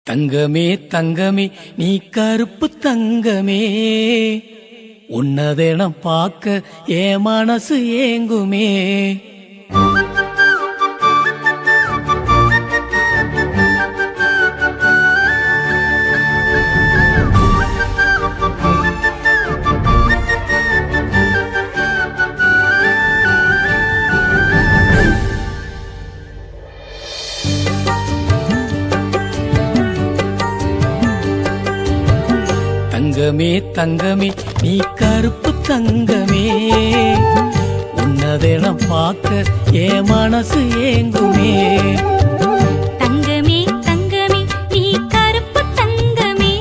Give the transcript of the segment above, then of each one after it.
தங்கமே தங்கமே நீ கருப்பு தங்கமே, உன்னதெனம் பார்க்க என் மனசு ஏங்குமே. தங்கமே தங்கமே நீ கருப்பு தங்கமே, உன்னதெனம் பார்க்க என் மனசு ஏங்குமே. தங்கமே தங்கமே நீ கருப்பு தங்கமே,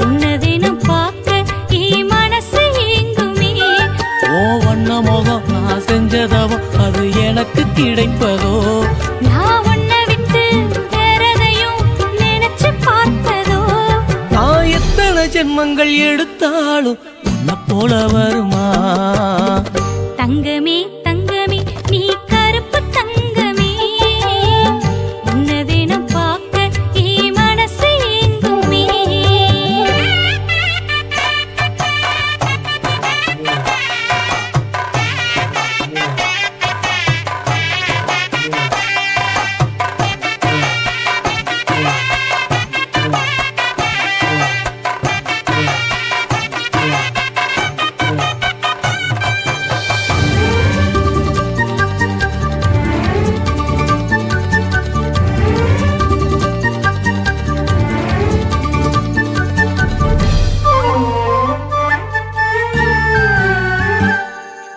உன்னதெனம் பார்க்க என் மனசு ஏங்குமே. ஓ வண்ண முகம் நான் செஞ்சதவோ அது எனக்கு கிடைப்பதோ, நான் உன்னை விட்டு வேறதையும் நினைச்சு பார்த்ததோ. நான் எத்தனை ஜென்மங்கள் எடுத்தாலும் உன்னை போல வருமா. தங்கமே தங்கமே நீ கருப்பு தங்கமே, உன்னதெனம் பார்க்க என் மனசு ஏங்குமே.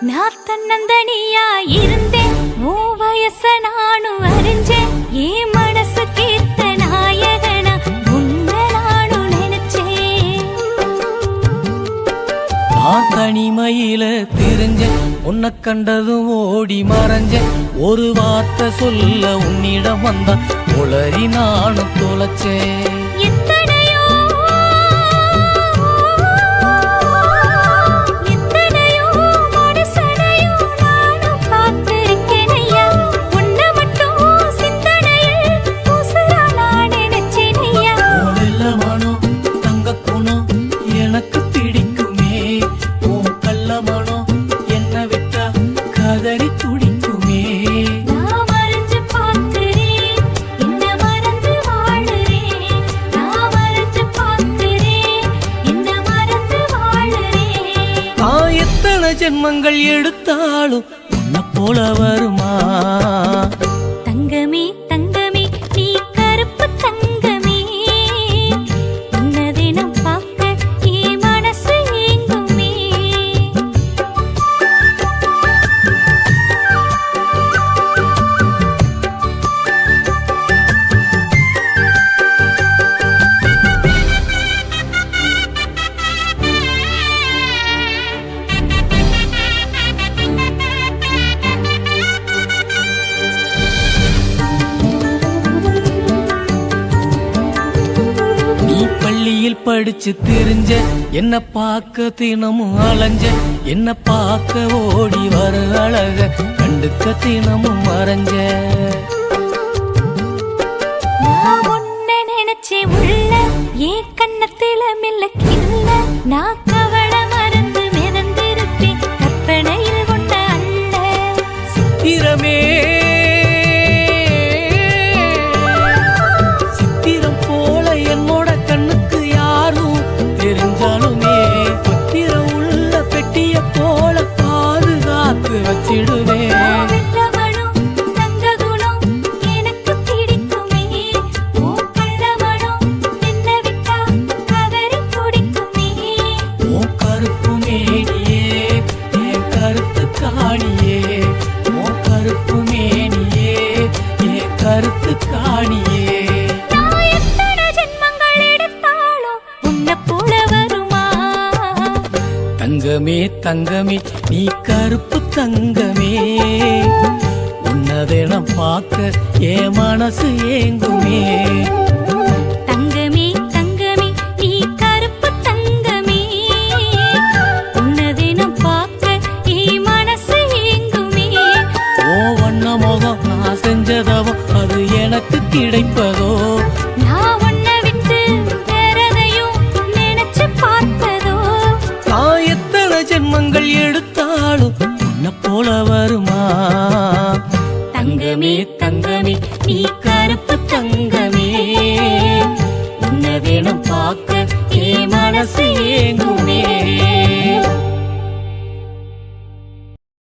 நான் தன்னந்தனியா இருந்தேன், உன் வயச நானும் அறிஞ்சேன். என் மனசு கேட்ட நாயகனா உன்னை நானும் நினைச்சேன். நான் தனிமையில தெரிஞ்சேன், உன்னை கண்டதும் ஓடி மறைஞ்சேன். ஒரு வார்த்தை சொல்ல உன்னிடம் வந்தா உளறி நானும் தொலைச்சேன். எத்தனையோ மனுஷனையும் நானும் பார்த்திருக்கேன் ஐயா, உன்னை மட்டும் சிந்தனையில் உசுரா நான் நினைச்சேன் ஐயா. வெள்ள மனம் தங்க குணம் எனக்கு பிடிக்குமே, உன் கள்ள மனம் என்ன விட்டா கதறி துடிக்குமே. நான் மறைஞ்சு பார்க்கிறேன், என்ன மறந்து வாழுறேன். நான் மறைஞ்சு பார்க்கிறேன், என்ன மறந்து வாழுறேன். நான் எத்தனை ஜென்மங்கள் எடுத்தாலும் உன்னை போல வருமா. தங்கமே தங்கமே நீ கருப்பு தங்கமே, உன்னதெனம் பார்க்க என் மனசு ஏங்குமே. நீ பள்ளியில் படிச்சு தெரிஞ்ச, என்ன பார்க்க தினமும் அலைஞ்ச. என்ன பார்க்க ஓடி வர அழக கண்டுக்க தினமும் மறைஞ்ச. நான் உன்னை நினைச்சேன் உள்ள, என் கண்ணத்தில மில்லக்கில்ல. நான் கவலை மறந்து மிதந்திருப்பேன் கற்பனையில் உன்னை அல்ல. சித்திரமே சித்திரம் போல என்னோட கண்ணுக்கு யாரும் தெரிஞ்சாலுமே, பத்திரம் உள்ள பெட்டிய போல பாதுகாத்து வச்சிடுவேன். வெள்ளமனம் தங்க குணம் எனக்கு பிடிக்குமே, உன் கள்ளமனம் என்னை விட்டா கதறி துடிக்குமே. உன் கருப்பு மேனியே என் கருத்து காணியே, உன் கருப்பு மேனியே என் கருத்து காணியே. நான் எத்தனை ஜென்மங்கள் எடுத்தாலும் உன்னை போல வருமா. தங்கமே தங்கமே நீ கருப்பு தங்கமே, உன்னதெனம் பார்க்க என் மனசு ஏங்குமே. தங்கமே தங்கமே நீ கருப்பு தங்கமே, உன்னதெனம் பார்க்க என் மனசு ஏங்குமே. ஓ வண்ண முகம் நான் செஞ்சதவோ அது எனக்கு கிடைப்பதோ. நான் ஜென்மங்கள் எடுத்தாலும் உன்னை போல வருமா? தங்கமே தங்கமே நீ கருப்பு தங்கமே, உன்னை வேணும் பார்க்க ஏ மனசு ஏங்குமே.